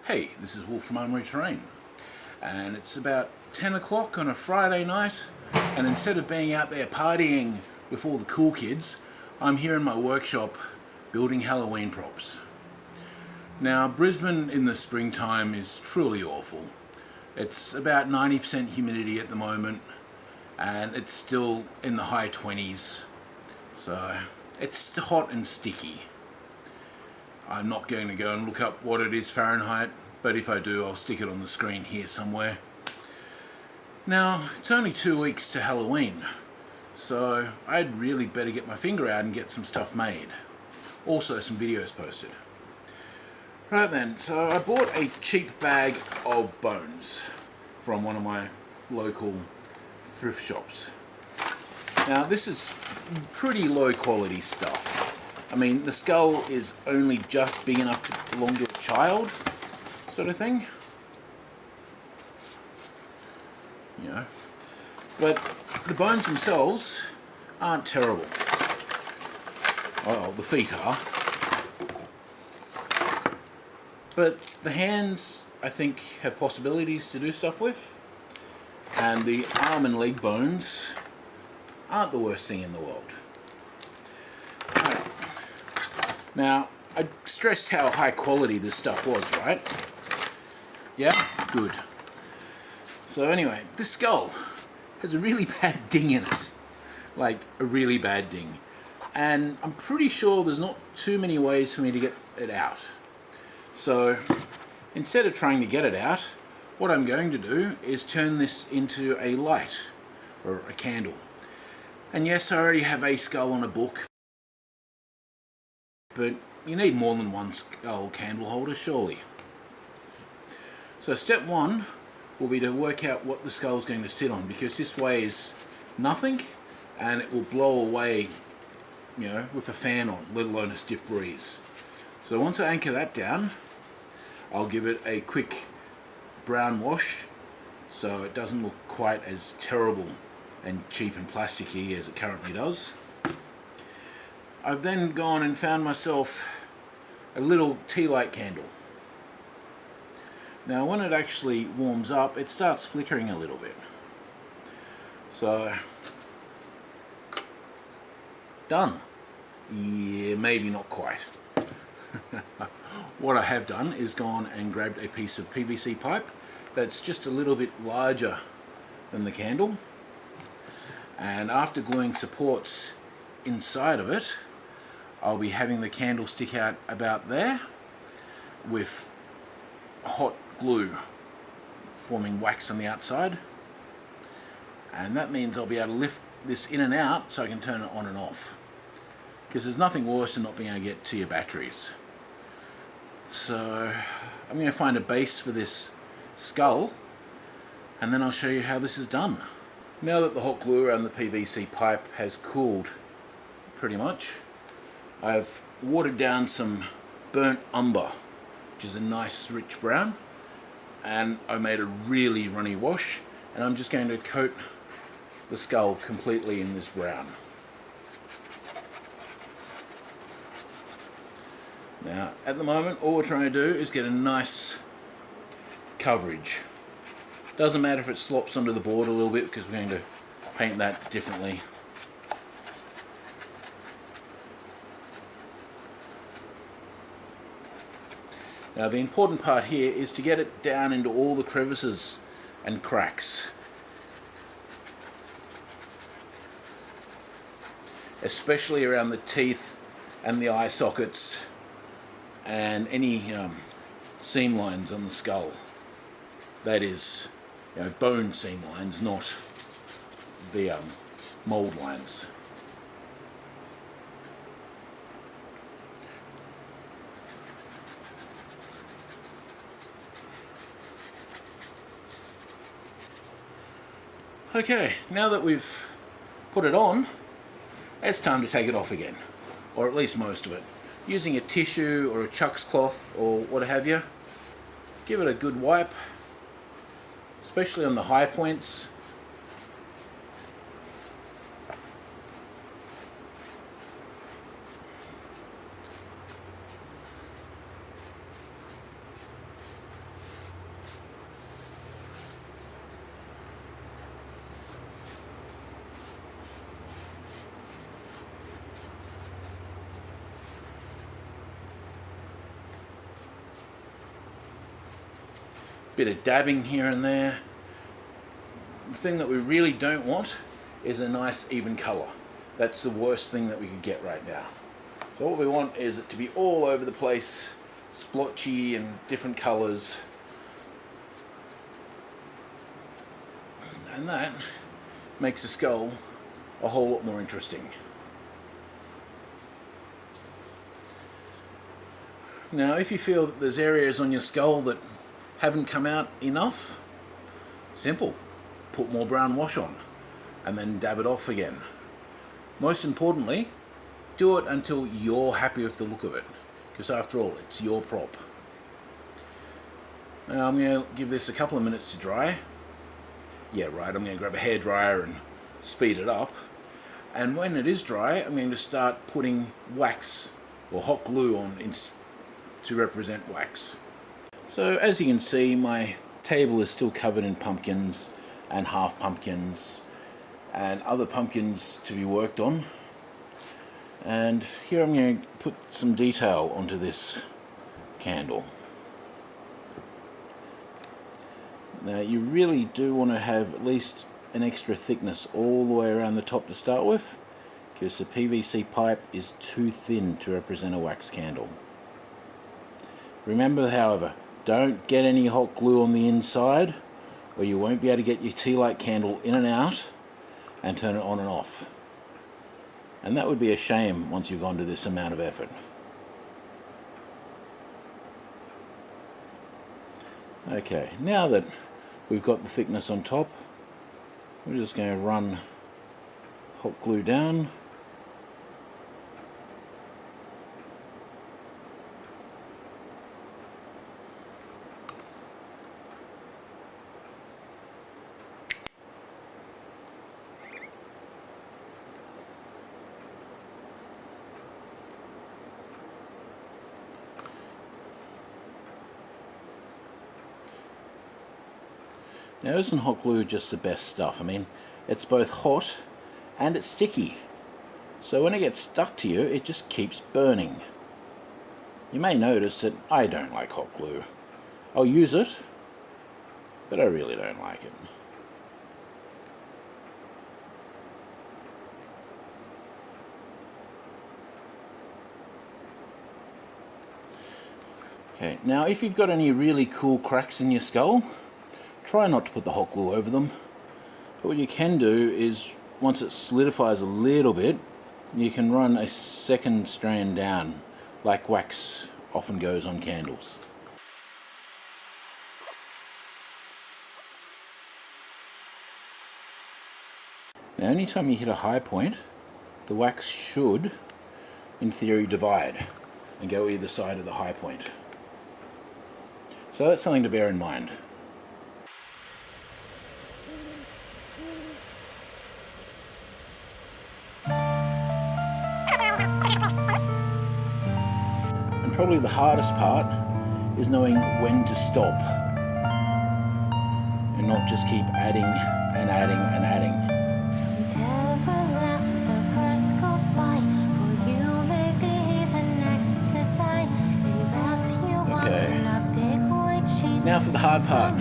Hey, this is Wolf from Armoury-Terrain, and it's about 10 o'clock on a Friday night, and instead of being out there partying with all the cool kids, I'm here in my workshop building Halloween props. Now, Brisbane in the springtime is truly awful. It's about 90% humidity at the moment, and it's still in the high 20s, so it's hot and sticky. I'm not going to go and look up what it is Fahrenheit, but if I do, I'll stick it on the screen here somewhere. Now, it's only 2 weeks to Halloween, so I'd really better get my finger out and get some stuff made. Also, some videos posted. Right then, so I bought a cheap bag of bones from one of my local thrift shops. Now, this is pretty low quality stuff. I mean, the skull is only just big enough to belong to a child, sort of thing. You know. But the bones themselves aren't terrible. Well, the feet are. But the hands, I think, have possibilities to do stuff with. And the arm and leg bones aren't the worst thing in the world. Now, I stressed how high quality this stuff was, right? Yeah? Good. So anyway, this skull has a really bad ding in it. Like, a really bad ding. And I'm pretty sure there's not too many ways for me to get it out. So, instead of trying to get it out, what I'm going to do is turn this into a light, or a candle. And yes, I already have a skull on a book, but you need more than one skull candle holder, surely. So step one will be to work out what the skull is going to sit on, because this weighs nothing and it will blow away, you know, with a fan on, let alone a stiff breeze. So once I anchor that down, I'll give it a quick brown wash so it doesn't look quite as terrible and cheap and plasticky as it currently does. I've then gone and found myself a little tea light candle. Now when it actually warms up, it starts flickering a little bit. So, done. Yeah, maybe not quite. What I have done is gone and grabbed a piece of PVC pipe that's just a little bit larger than the candle. And after gluing supports inside of it, I'll be having the candle stick out about there with hot glue forming wax on the outside, and that means I'll be able to lift this in and out so I can turn it on and off, because there's nothing worse than not being able to get to your batteries. So I'm going to find a base for this skull and then I'll show you how this is done. Now that the hot glue around the PVC pipe has cooled pretty much, I've watered down some burnt umber, which is a nice rich brown, and I made a really runny wash, and I'm just going to coat the skull completely in this brown. Now, at the moment, all we're trying to do is get a nice coverage. Doesn't matter if it slops onto the board a little bit, because we're going to paint that differently. Now the important part here is to get it down into all the crevices and cracks, especially around the teeth and the eye sockets and any seam lines on the skull. That is, you know, bone seam lines, not the mold lines. Okay, now that we've put it on, it's time to take it off again, or at least most of it. Using a tissue or a chucks cloth or what have you, give it a good wipe, especially on the high points. bit of dabbing here and there. The thing that we really don't want is a nice even colour. That's the worst thing that we could get right now. So what we want is it to be all over the place, splotchy and different colours. And that makes the skull a whole lot more interesting. Now, if you feel that there's areas on your skull that haven't come out enough, simple. Put more brown wash on and then dab it off again. Most importantly, do it until you're happy with the look of it, because after all, it's your prop. Now I'm going to give this a couple of minutes to dry. Yeah, right, I'm going to grab a hairdryer and speed it up. And when it is dry, I'm going to start putting wax or hot glue on to represent wax. So as you can see, my table is still covered in pumpkins and half pumpkins and other pumpkins to be worked on. And here I'm going to put some detail onto this candle. Now you really do want to have at least an extra thickness all the way around the top to start with, because the PVC pipe is too thin to represent a wax candle. Remember, however, don't get any hot glue on the inside, or you won't be able to get your tea light candle in and out and turn it on and off. And that would be a shame once you've gone to this amount of effort. Okay, now that we've got the thickness on top, we're just going to run hot glue down. Now, isn't hot glue just the best stuff? I mean, it's both hot and it's sticky. So when it gets stuck to you, it just keeps burning. You may notice that I don't like hot glue. I'll use it, but I really don't like it. Okay, now if you've got any really cool cracks in your skull, try not to put the hot glue over them. But what you can do is, once it solidifies a little bit, you can run a second strand down, like wax often goes on candles. Now, anytime you hit a high point, the wax should, in theory, divide and go either side of the high point. So that's something to bear in mind. Probably the hardest part is knowing when to stop and not just keep adding and adding and adding. Okay. Now for the hard part.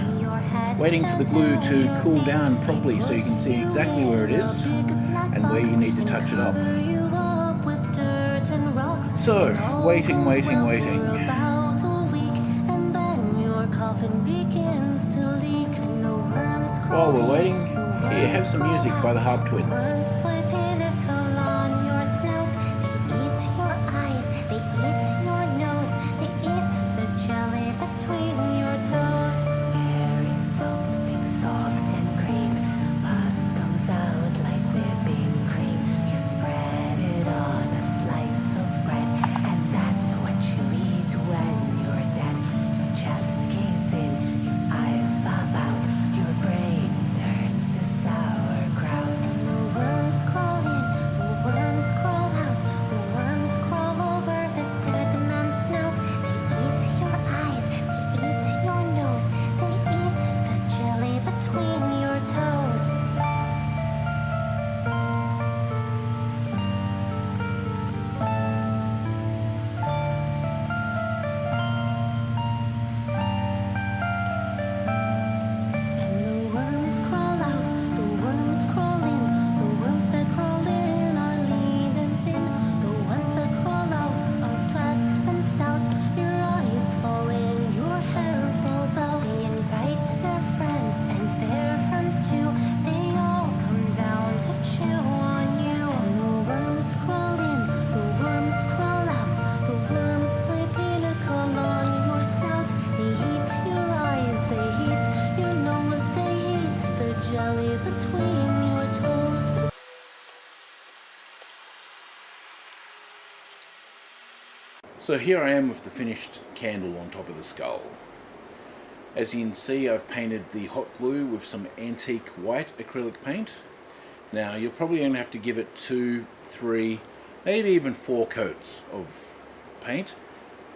Waiting for the glue to cool down properly so you can see exactly where it is and where you need to touch it up. So, waiting. While we're waiting, here, have some music by the Harp Twins. Burns So here I am with the finished candle on top of the skull. As you can see, I've painted the hot glue with some antique white acrylic paint. Now you're probably going to have to give it 2, 3, maybe even 4 coats of paint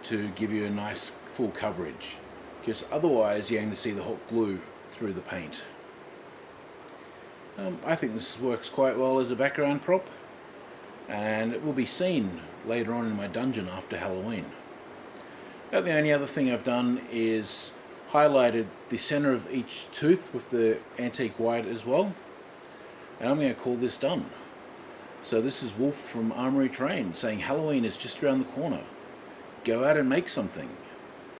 to give you a nice full coverage, because otherwise you're going to see the hot glue through the paint. I think this works quite well as a background prop, and it will be seen later on in my dungeon after Halloween. About the only other thing I've done is highlighted the center of each tooth with the antique white as well, and I'm going to call this done. So this is Wolf from Armoury-Terrain saying Halloween is just around the corner. Go out and make something.